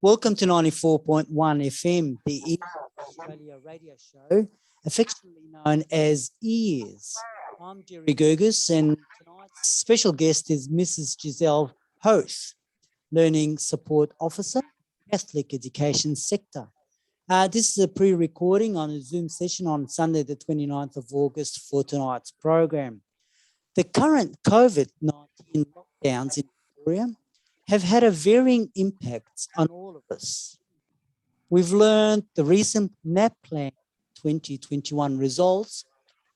Welcome to 94.1 FM, the Ears Australia radio show, affectionately known as Ears. I'm Guirguis, and tonight's special guest is Mrs. Giselle Hoath, Learning Support Officer, Catholic Education Sector. This is a pre-recording on a Zoom session on Sunday, the 29th of August for tonight's program. The current COVID-19 lockdowns in Victoria have had a varying impact on all of us. We've learned the recent NAPLAN 2021 results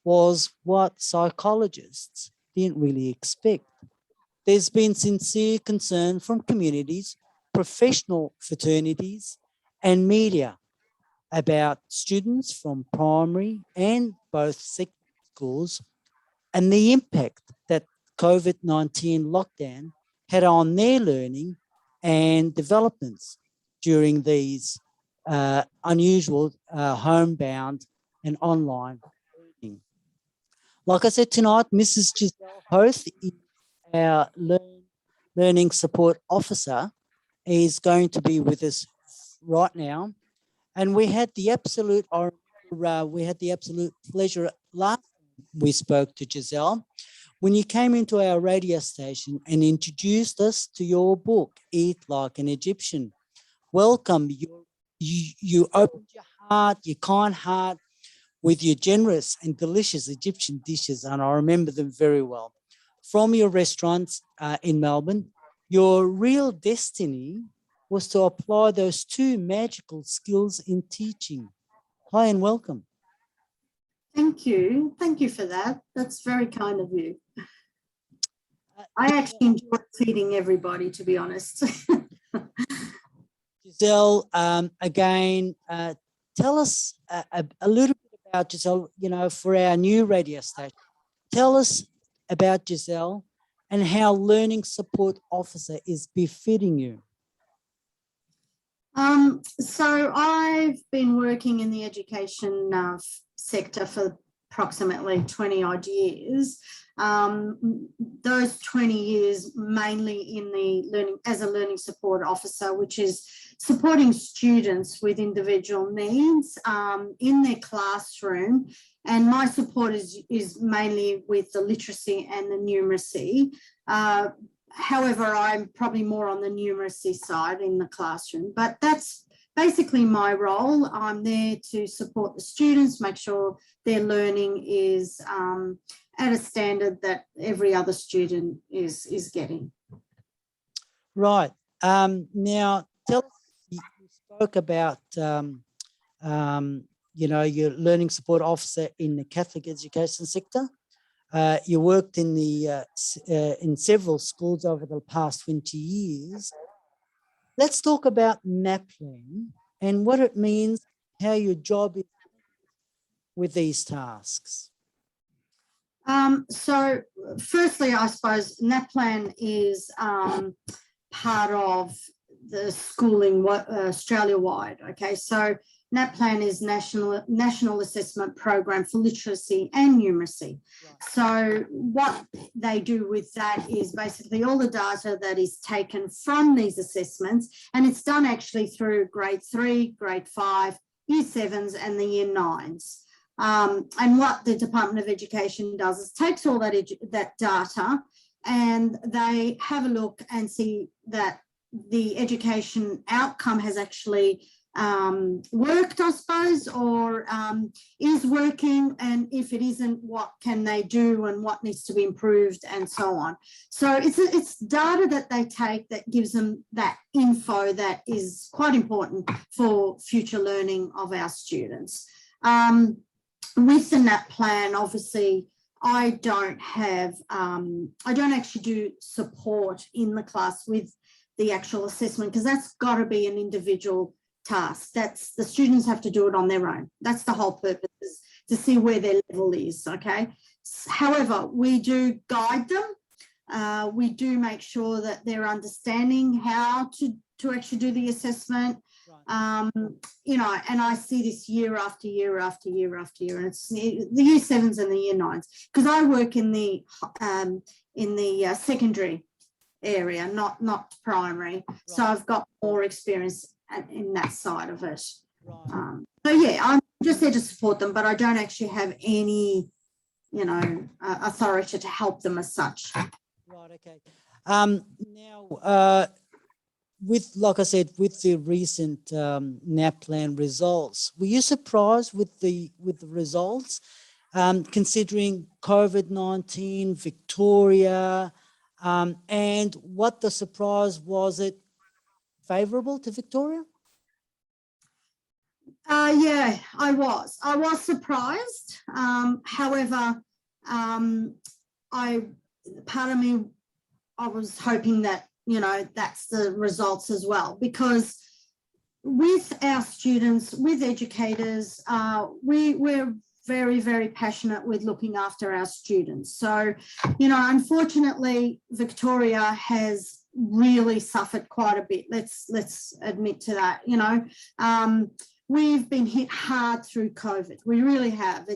was what psychologists didn't really expect. There's been sincere concern from communities, professional fraternities, and media about students from primary and both secondary schools and the impact that COVID-19 lockdown had on their learning and developments during these unusual homebound and online learning. Like I said tonight, Mrs. Giselle Hoath is our Learning Support Officer, is going to be with us right now. And we had the absolute pleasure last time we spoke to Giselle when you came into our radio station and introduced us to your book, Eat Like an Egyptian. Welcome. You opened your heart, your kind heart, with your generous and delicious Egyptian dishes, and I remember them very well. From your restaurants in Melbourne, your real destiny was to apply those two magical skills in teaching. Hi and welcome. Thank you. Thank you for that. That's very kind of you. I actually enjoy feeding everybody, to be honest. Giselle, again, tell us a little bit about Giselle, for our new radio station. Tell us about Giselle and how Learning Support Officer is befitting you. So I've been working in the education sector for approximately 20 odd years. Those 20 years mainly in the learning as a learning support officer, which is supporting students with individual needs in their classroom. And my support is mainly with the literacy and the numeracy. However, I'm probably more on the numeracy side in the classroom, but that's basically my role. I'm there to support the students, make sure their learning is at a standard that every other student is getting. Right. Now, tell us, you spoke about, your learning support officer in the Catholic education sector. You worked in several schools over the past 20 years. Let's talk about NAPLAN and what it means, how your job is with these tasks. So firstly, I suppose NAPLAN is part of the schooling Australia-wide. Okay, so NAPLAN is National Assessment Program for Literacy and Numeracy. Right. So what they do with that is basically all the data that is taken from these assessments, and it's done actually through grade 3, grade 5, year 7s and the year 9s. And what the Department of Education does is takes all that data and they have a look and see that the education outcome has actually worked, I suppose, or is working, and if it isn't, what can they do and what needs to be improved and so on. So it's data that they take that gives them that info that is quite important for future learning of our students. With the NAPLAN, obviously, I don't actually do support in the class with the actual assessment, because that's got to be an individual task. That's the students have to do it on their own. That's the whole purpose, is to see where their level is. Okay. However, we do guide them. We do make sure that they're understanding how to actually do the assessment. Right. And I see this year after year after year after year, and it's the year 7s and the year 9s, because I work in the secondary area, not primary. Right. So I've got more experience in that side of it. Right. So yeah, I'm just there to support them, but I don't actually have any, you know, authority to help them as such. Right. Okay. Now, with, like I said, with the recent NAPLAN results, were you surprised with the results, considering COVID-19, Victoria, and what the surprise was? It favourable to Victoria? Yeah, I was surprised. However, part of me, I was hoping that, you know, that's the results as well, because with our students, with educators, we're very, very passionate with looking after our students. So, you know, unfortunately, Victoria has really suffered quite a bit. Let's admit to that. You know, we've been hit hard through COVID. We really have.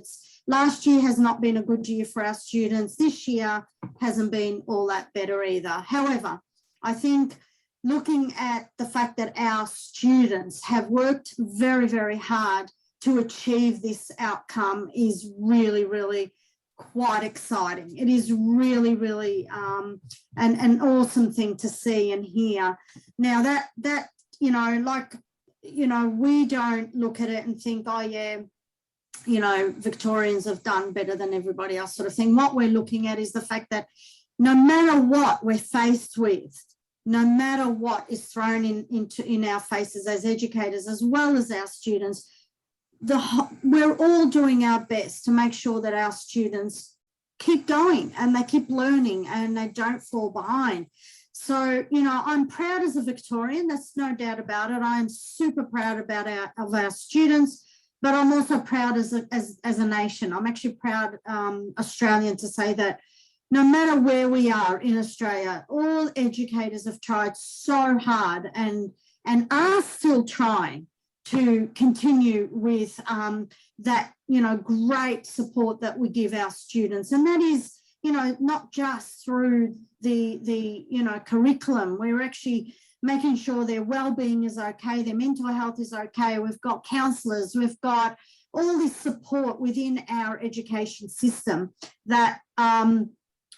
Last year has not been a good year for our students. This year hasn't been all that better either. However, I think looking at the fact that our students have worked very, very hard to achieve this outcome is really, really quite exciting. It is really, really an awesome thing to see and hear. Now that, you know, like, you know, we don't look at it and think, oh yeah, you know, Victorians have done better than everybody else, sort of thing. What we're looking at is the fact that no matter what we're faced with, no matter what is thrown in our faces as educators, as well as our students, we're all doing our best to make sure that our students keep going and they keep learning and they don't fall behind. So, you know, I'm proud as a Victorian, that's no doubt about it. I am super proud of our students, but I'm also proud as a nation. I'm actually proud Australian to say that no matter where we are in Australia, all educators have tried so hard and are still trying to continue with that, you know, great support that we give our students. And that is, you know, not just through the you know, curriculum. We're actually making sure their well-being is okay, their mental health is okay. We've got counsellors, we've got all this support within our education system that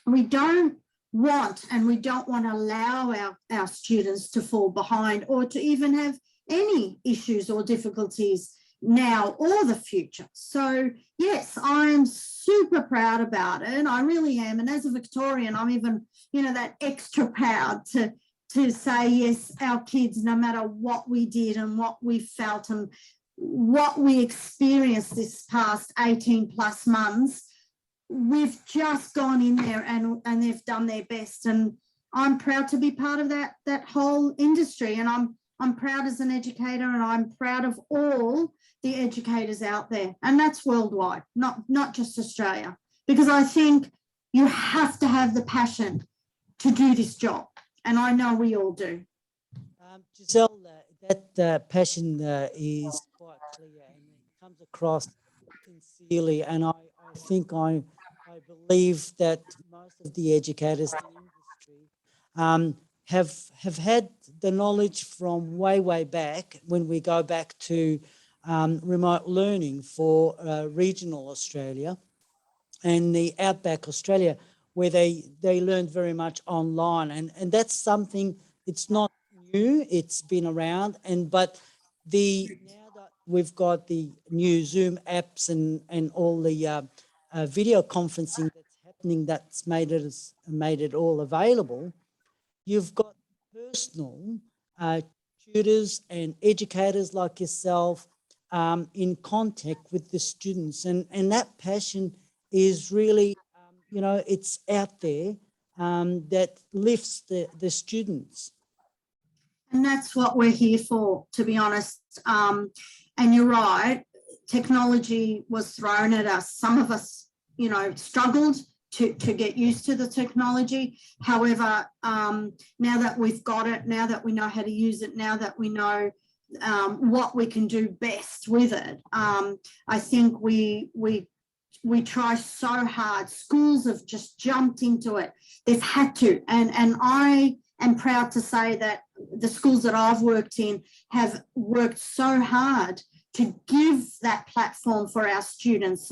we don't want, and we don't want to allow our students to fall behind or to even have any issues or difficulties now or the future. So yes, I'm super proud about it. I really am. And as a Victorian, I'm even, you know, that extra proud to say, yes, our kids, no matter what we did and what we felt and what we experienced this past 18 plus months, we've just gone in there and they've done their best. And I'm proud to be part of that whole industry. And I'm proud as an educator, and I'm proud of all the educators out there. And that's worldwide, not just Australia, because I think you have to have the passion to do this job. And I know we all do. Giselle, that passion is quite clear and it comes across sincerely. And I think I believe that most of the educators in the industry have had the knowledge from way back, when we go back to remote learning for regional Australia and the outback Australia, where they learned very much online. And that's something, it's not new, it's been around. But now that we've got the new Zoom apps and all the video conferencing that's happening, that's made it all available, you've got personal tutors and educators like yourself in contact with the students. And that passion is really, you know, it's out there that lifts the students. And that's what we're here for, to be honest. And you're right, technology was thrown at us. Some of us, you know, struggled to get used to the technology. However, now that we've got it, now that we know how to use it, now that we know what we can do best with it, I think we we try so hard. Schools have just jumped into it. They've had to. And I am proud to say that the schools that I've worked in have worked so hard to give that platform for our students,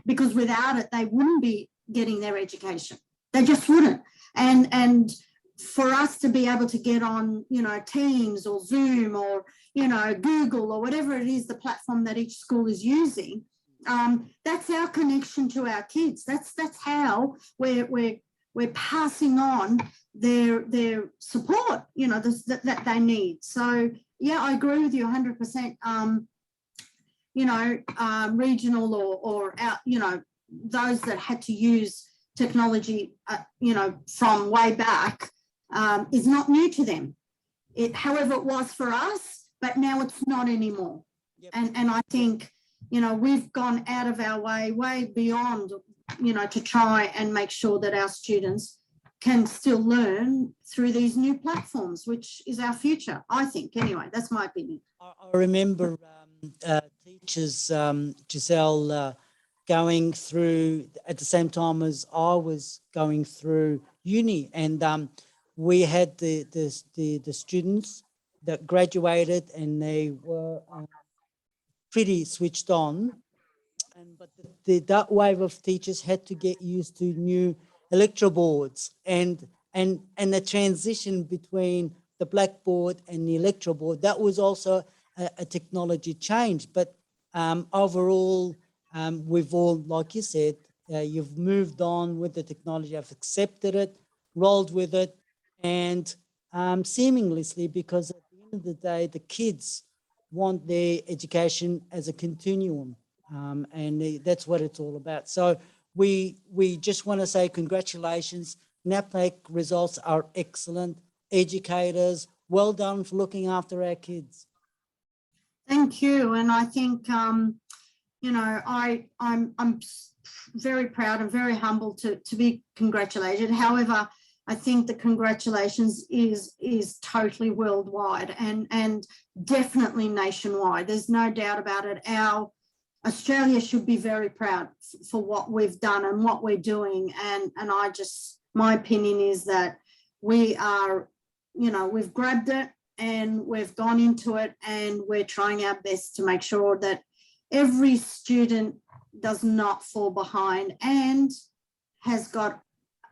because without it, they wouldn't be getting their education. They just wouldn't. And for us to be able to get on, you know, Teams or Zoom or, you know, Google or whatever it is, the platform that each school is using, that's our connection to our kids. That's how we're passing on their support, you know, that they need. So yeah, I agree with you 100%. You know, regional or out, you know, those that had to use technology, you know, from way back, is not new to them. However, it was for us, but now it's not anymore. Yep. And I think, you know, we've gone out of our way beyond, you know, to try and make sure that our students can still learn through these new platforms, which is our future, I think. Anyway, that's my opinion. I remember teachers, Giselle, going through at the same time as I was going through uni, and we had the students that graduated, and they were pretty switched on, but that wave of teachers had to get used to new electro boards, and the transition between the blackboard and the electro board, that was also a technology change. But overall, we've all, like you said, you've moved on with the technology. I've accepted it, rolled with it, and seamlessly, because at the end of the day, the kids want their education as a continuum, and that's what it's all about. So we just want to say congratulations. NAPLAN results are excellent. Educators, well done for looking after our kids. Thank you. And I think, you know, I'm very proud and very humble to be congratulated. However, I think the congratulations is totally worldwide and definitely nationwide. There's no doubt about it. Australia should be very proud for what we've done and what we're doing. And my opinion is that we are, you know, we've grabbed it and we've gone into it, and we're trying our best to make sure that every student does not fall behind and has got,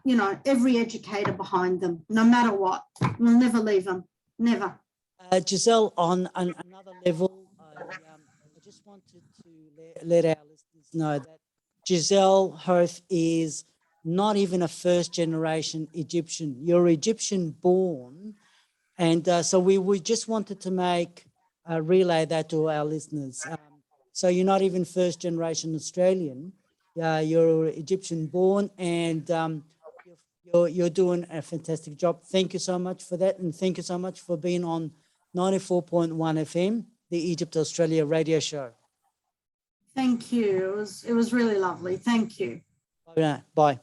you know, every educator behind them, no matter what. We'll never leave them, never. Giselle, on another level, I just wanted to let our listeners know that Giselle Hoath is not even a first-generation Egyptian. You're Egyptian-born, and so we just wanted to relay that to our listeners. So you're not even first-generation Australian. You're Egyptian-born, and you're doing a fantastic job. Thank you so much for that, and thank you so much for being on 94.1 FM, the Egypt Australia radio show. Thank you. It was really lovely. Thank you. Bye.